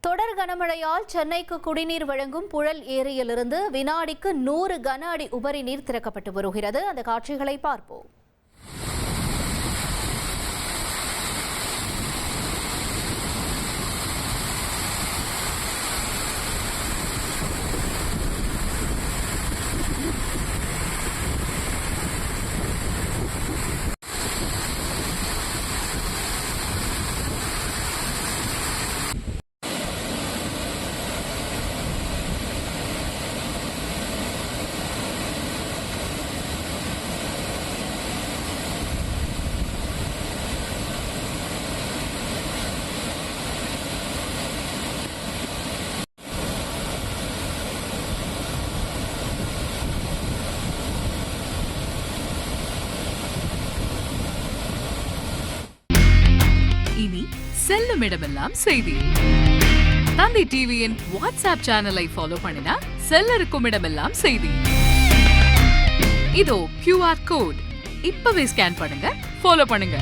தொடர் கனமழையால் சென்னைக்கு குடிநீர் வழங்கும் புழல் ஏரியிலிருந்து வினாடிக்கு 100 கன அடி உபரி நீர் திறக்கப்பட்டு வருகிறது. அந்த காட்சிகளை பார்ப்போம். இனி செல்லும் இடமெல்லாம் செய்தி. தந்தி டிவியின் வாட்ஸ்அப் சேனலை ஃபாலோ பண்ணினா செல்ல இருக்கும் இடமெல்லாம் செய்தி. இதோ QR கோட் இப்பவே ஸ்கேன் பண்ணுங்க, ஃபாலோ பண்ணுங்க.